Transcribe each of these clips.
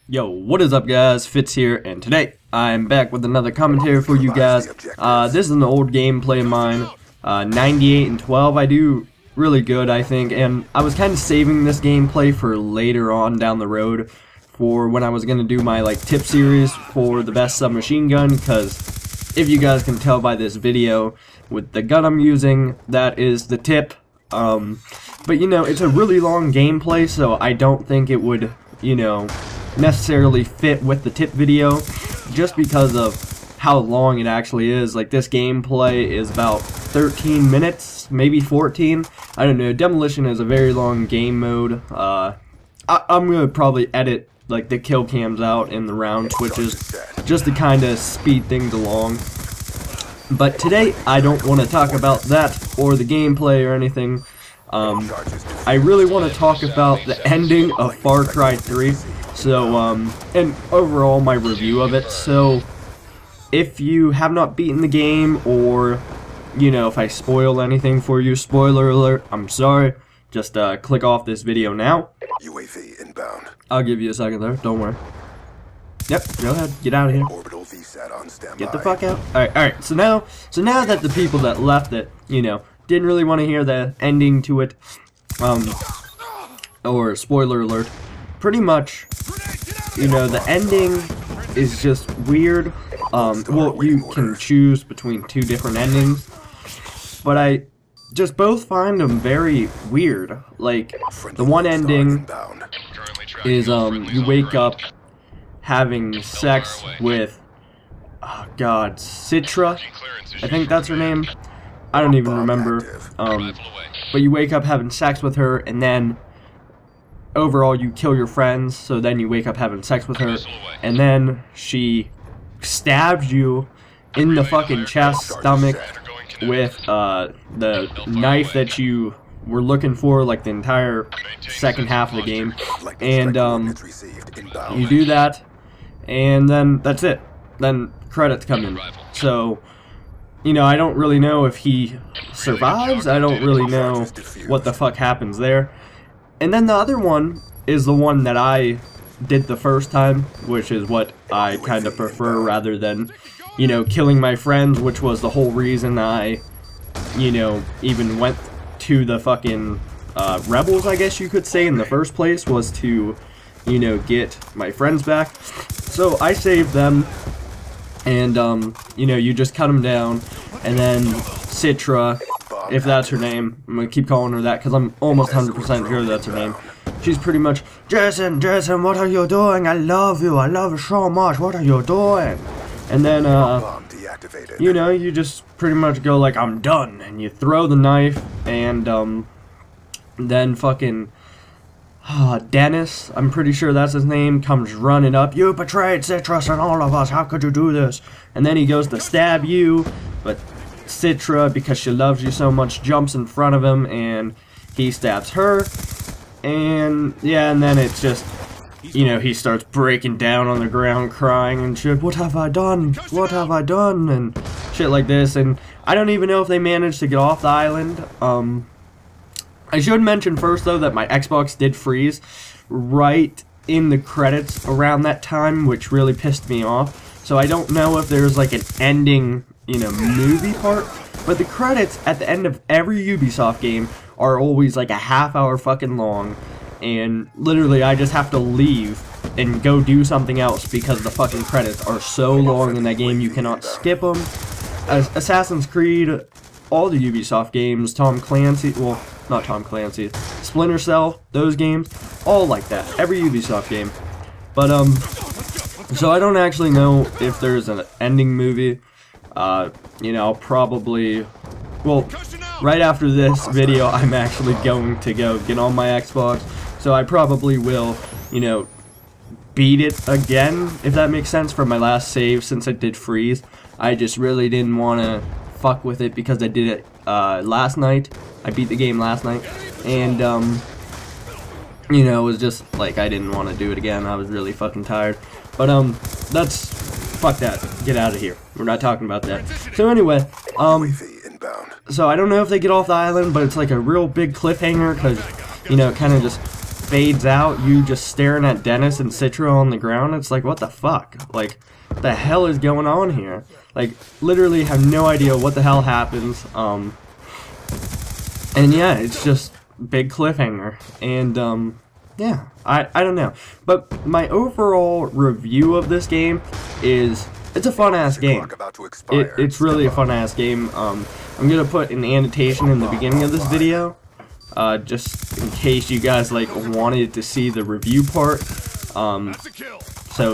Yo, what is up guys, Fitz here, and today I'm back with another commentary for you guys. This is an old gameplay of mine, 98 and 12. I do really good, I think, and I was kind of saving this gameplay for later on down the road for when I was going to do my tip series for the best submachine gun, because if you guys can tell by this video, with the gun I'm using, that is the tip. But you know, it's a really long gameplay, so I don't think it would, you know, necessarily fit with the tip video, just because of how long it actually is. Like, this gameplay is about 13 minutes, maybe 14. I don't know. Demolition is a very long game mode. I'm gonna probably edit like the kill cams out in the round switches just to kind of speed things along. But today I don't want to talk about that or the gameplay or anything. I really want to talk about the ending of Far Cry 3. So, and overall my review of it. So, if you have not beaten the game, or, you know, if I spoil anything for you, spoiler alert, I'm sorry. Just, click off this video now. UAV inbound. I'll give you a second there, don't worry. Yep, go ahead, get out of here. Orbital VSAT on standby. Get the fuck out. Alright, so now that the people that left it, you know, didn't really want to hear the ending to it, or spoiler alert, pretty much, you know, the ending is just weird. Well, you can choose between two different endings, but I just both find them very weird. Like, the one ending is, you wake up having sex with, oh god, Citra, I think that's her name. I don't even remember, but you wake up having sex with her, and then overall you kill your friends, so then you wake up having sex with her, and then she stabs you in the fucking chest, stomach, with the knife that you were looking for like the entire second half of the game, and you do that, and then that's it. Then credits come in. So, you know, I don't really know if he survives. I don't really know what the fuck happens there. And then the other one is the one that I did the first time, which is what I kind of prefer, rather than, you know, killing my friends, which was the whole reason I, you know, even went to the fucking rebels, I guess you could say, in the first place, was to, you know, get my friends back. So I saved them, and, you know, you just cut them down, and then Citra, if that's her name, I'm gonna keep calling her that because I'm almost 100% sure that's her name. She's pretty much, Jason, what are you doing? I love you so much, what are you doing? And then, you know, you just pretty much go like, I'm done, and you throw the knife, and, then fucking, Dennis, I'm pretty sure that's his name, comes running up. You betrayed Citrus and all of us, how could you do this? And then he goes to stab you, but Citra, because she loves you so much, jumps in front of him, and he stabs her. And yeah, and then it's just, you know, he starts breaking down on the ground crying and shit. What have I done? What have I done? And shit like this. And I don't even know if they managed to get off the island. I should mention first though that my Xbox did freeze right in the credits around that time, which really pissed me off. So I don't know if there's like an ending, you know, movie part, but the credits at the end of every Ubisoft game are always like a half-hour fucking long, and literally I just have to leave and go do something else because the fucking credits are so long in that game you cannot skip them. Assassin's Creed, all the Ubisoft games, Tom Clancy, well, not Tom Clancy, Splinter Cell, those games, all like that, every Ubisoft game. But, so I don't actually know if there's an ending movie. You know, I'll probably, well, right after this video, I'm actually going to go get on my Xbox, so I probably will, you know, beat it again, if that makes sense, for my last save, since it did freeze. I just really didn't want to fuck with it because I did it, last night. I beat the game last night, and, you know, it was just, like, I didn't want to do it again. I was really fucking tired. But, fuck that. Get out of here. We're not talking about that. So anyway, so I don't know if they get off the island, but it's like a real big cliffhanger, because, you know, it kind of just fades out, you just staring at Dennis and Citra on the ground. It's like, what the fuck? Like, what the hell is going on here? Like, literally have no idea what the hell happens. And yeah, it's just big cliffhanger. And yeah, I don't know. But my overall review of this game is, it's a fun-ass game. It's really a fun-ass game. I'm gonna put an annotation in the beginning of this video, just in case you guys like wanted to see the review part. So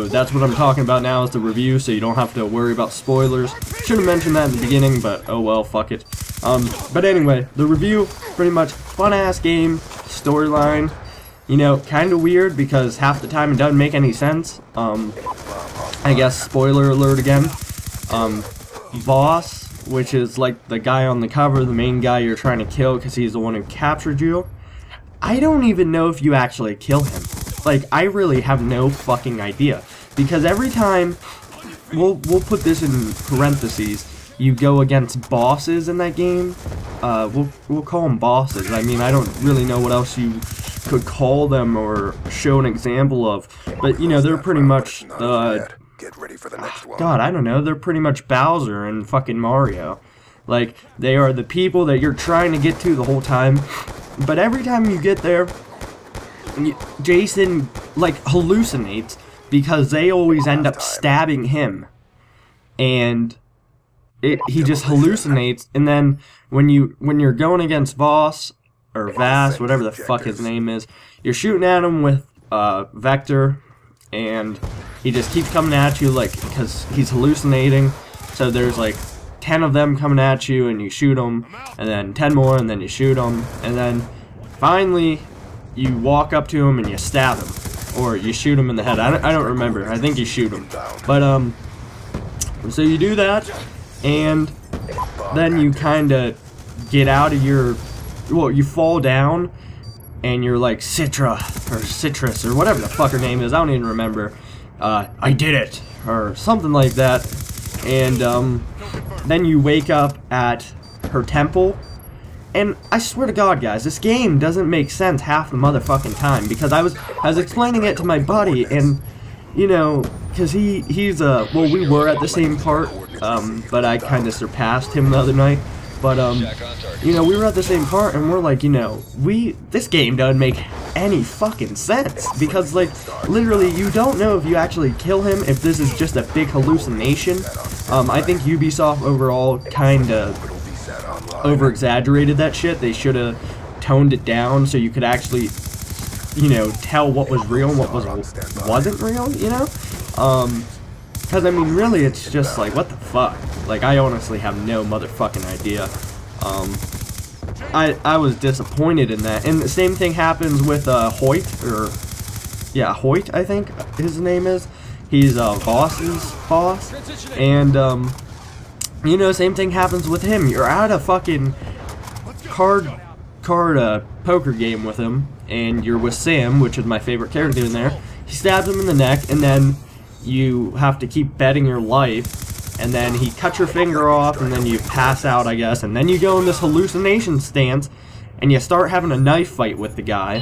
that's what I'm talking about now, is the review, so you don't have to worry about spoilers. Should have mentioned that in the beginning, but oh well, fuck it. But anyway, the review, pretty much fun-ass game, storyline. You know, kind of weird because half the time it doesn't make any sense. I guess spoiler alert again. Boss, which is like the guy on the cover, the main guy you're trying to kill because he's the one who captured you. I don't even know if you actually kill him. Like, I really have no fucking idea, because every time, we'll put this in parentheses, you go against bosses in that game. We'll call them bosses. I mean, I don't really know what else you could call them or show an example of, but you know, they're pretty much Get ready for the next one. God, I don't know, they're pretty much Bowser and fucking Mario. Like, they are the people that you're trying to get to the whole time, but every time you get there, Jason like hallucinates because they always end up stabbing him, and he just hallucinates. And then when you're going against Voss or Vass, whatever the fuck his name is, you're shooting at him with Vector, and he just keeps coming at you, like, because he's hallucinating. So there's like 10 of them coming at you, and you shoot them, and then 10 more, and then you shoot them, and then finally you walk up to him and you stab him, or you shoot him in the head. I don't remember. I think you shoot him. But so you do that, and then you kind of get out of your, well, you fall down, and you're like Citra or Citrus or whatever the fuck her name is. I don't even remember. I did it, or something like that. And then you wake up at her temple. And I swear to God, guys, this game doesn't make sense half the motherfucking time, because I was explaining it to my buddy, and you know, because he's well, we were at the same part, but I kind of surpassed him the other night. But you know, we were at the same part, and we're like, you know, this game doesn't make any fucking sense, because like literally you don't know if you actually kill him, if this is just a big hallucination. I think Ubisoft overall kind of over-exaggerated that shit. They should have toned it down so you could actually, you know, tell what was real and what wasn't real, you know? Because, I mean, really, it's just like, what the fuck? Like, I honestly have no motherfucking idea. I was disappointed in that. And the same thing happens with, Hoyt, or, yeah, Hoyt, I think his name is. He's, Voss's boss. And, you know, same thing happens with him. You're at a fucking card poker game with him, and you're with Sam, which is my favorite character in there. He stabs him in the neck, and then you have to keep betting your life, and then he cuts your finger off, and then you pass out, I guess, and then you go in this hallucination stance, and you start having a knife fight with the guy,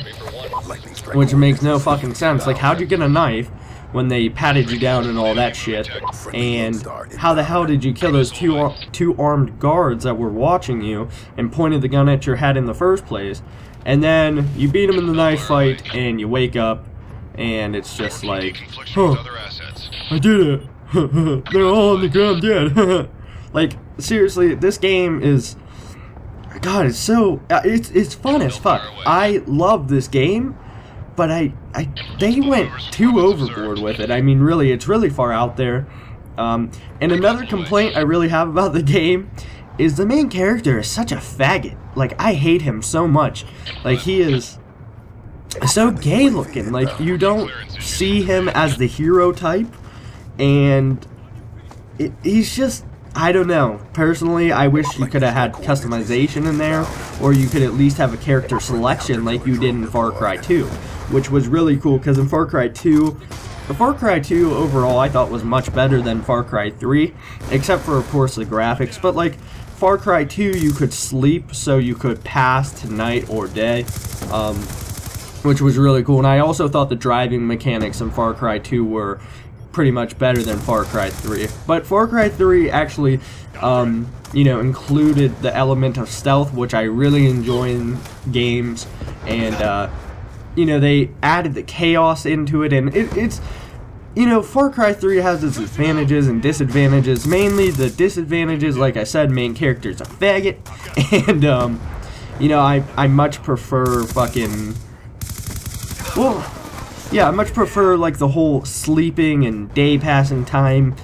which makes no fucking sense. Like, how'd you get a knife when they patted you down and all that shit? And how the hell did you kill those two armed guards that were watching you and pointed the gun at your head in the first place? And then you beat them in the knife fight, and you wake up, and it's just like, huh, I did it. They're all on the ground dead. Like, seriously, this game is, God, it's so, it's fun as fuck. I love this game, but they went too overboard with it. I mean, really, it's really far out there. And another complaint I really have about the game is the main character is such a faggot. Like, I hate him so much. Like, he is so gay looking. Like, you don't see him as the hero type, and he's just, I don't know. Personally, I wish you could have had customization in there, or you could at least have a character selection like you did in Far Cry 2, which was really cool, because in Far Cry 2, the Far Cry 2 overall I thought was much better than Far Cry 3, except for, of course, the graphics. But like, Far Cry 2, you could sleep, so you could pass to night or day. which was really cool. And I also thought the driving mechanics in Far Cry 2 were pretty much better than Far Cry 3. But Far Cry 3 actually, you know, included the element of stealth, which I really enjoy in games. And, you know, they added the chaos into it. And it's, you know, Far Cry 3 has its advantages and disadvantages. Mainly the disadvantages, like I said, main character's a faggot. And, you know, I much prefer fucking... Well, yeah, I much prefer, like, the whole sleeping and day passing time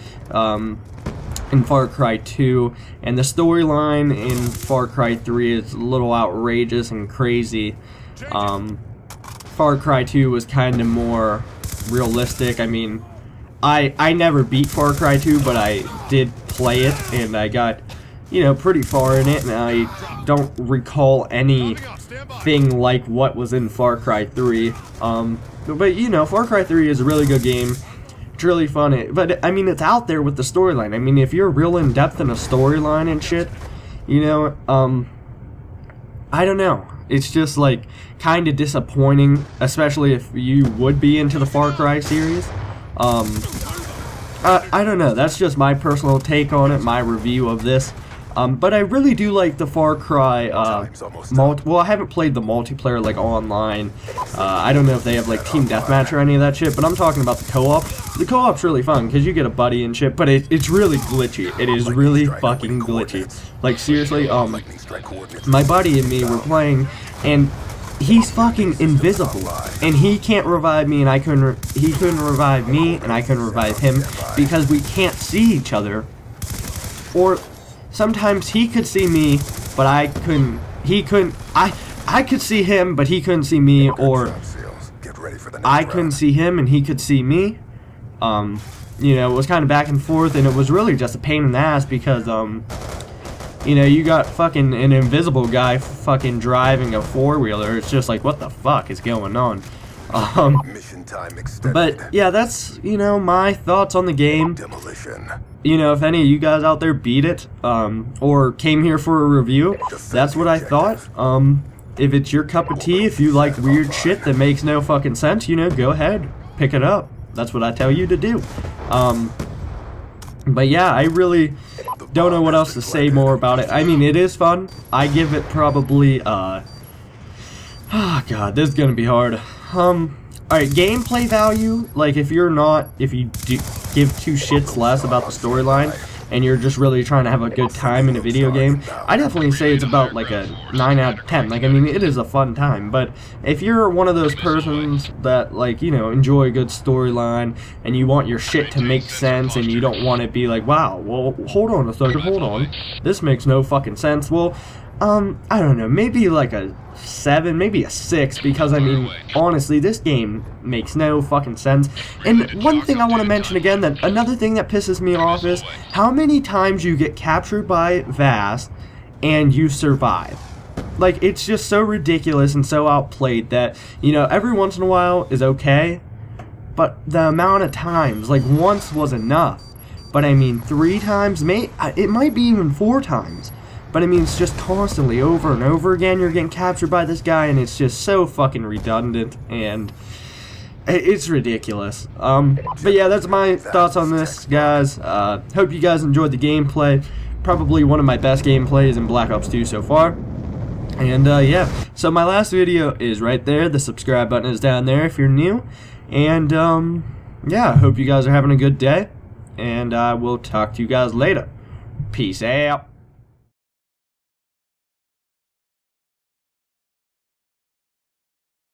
in Far Cry 2. And the storyline in Far Cry 3 is a little outrageous and crazy. Far Cry 2 was kind of more realistic. I mean, I never beat Far Cry 2, but I did play it, and I got, you know, pretty far in it, and I don't recall anything like what was in Far Cry 3. But, you know, Far Cry 3 is a really good game. It's really fun. But, I mean, it's out there with the storyline. I mean, if you're real in-depth in a storyline and shit, you know, I don't know. It's just, like, kind of disappointing, especially if you would be into the Far Cry series. I don't know. That's just my personal take on it, my review of this. But I really do like the Far Cry, well, I haven't played the multiplayer, like, online. I don't know if they have, like, Team Deathmatch or any of that shit, but I'm talking about the co-op. The co-op's really fun, because you get a buddy and shit, but it's really glitchy. It is really fucking glitchy. Like, seriously, my buddy and me were playing, and he's fucking invisible, and he can't revive me, and he couldn't revive me, and I couldn't revive him, because we can't see each other. Or sometimes he could see me, but I couldn't. I could see him, but he couldn't see me, or I couldn't see him and he could see me. You know, it was kind of back and forth, and it was really just a pain in the ass because, you know, you got fucking an invisible guy fucking driving a four-wheeler. It's just like, what the fuck is going on? But yeah, that's, you know, my thoughts on the game. You know, if any of you guys out there beat it, or came here for a review, that's what I thought. If it's your cup of tea, if you like weird shit that makes no fucking sense, you know, go ahead, pick it up. That's what I tell you to do. But yeah, I really don't know what else to say more about it. I mean, it is fun. I give it probably, oh god, this is gonna be hard. Alright, gameplay value, like if you do give two shits less about the storyline, and you're just really trying to have a good time in a video game, I definitely say it's about like a 9 out of 10. Like, I mean, it is a fun time, but if you're one of those persons that, like, you know, enjoy a good storyline, and you want your shit to make sense, and you don't want to be like, wow, well, hold on a second, hold on, this makes no fucking sense, well, I don't know, maybe like a 7, maybe a 6, because I mean, honestly, this game makes no fucking sense. And one thing I want to mention again, that another thing that pisses me off is how many times you get captured by Vaas and you survive. Like, it's just so ridiculous and so outplayed that, you know, every once in a while is okay, but the amount of times, like once was enough, but I mean 3 times, it might be even 4 times. But I mean, it's just constantly, over and over again, you're getting captured by this guy, and it's just so fucking redundant, and it's ridiculous. But yeah, that's my thoughts on this, guys. Hope you guys enjoyed the gameplay. Probably one of my best gameplays in Black Ops 2 so far. And yeah, so my last video is right there. The subscribe button is down there if you're new. And yeah, I hope you guys are having a good day, and I will talk to you guys later. Peace out.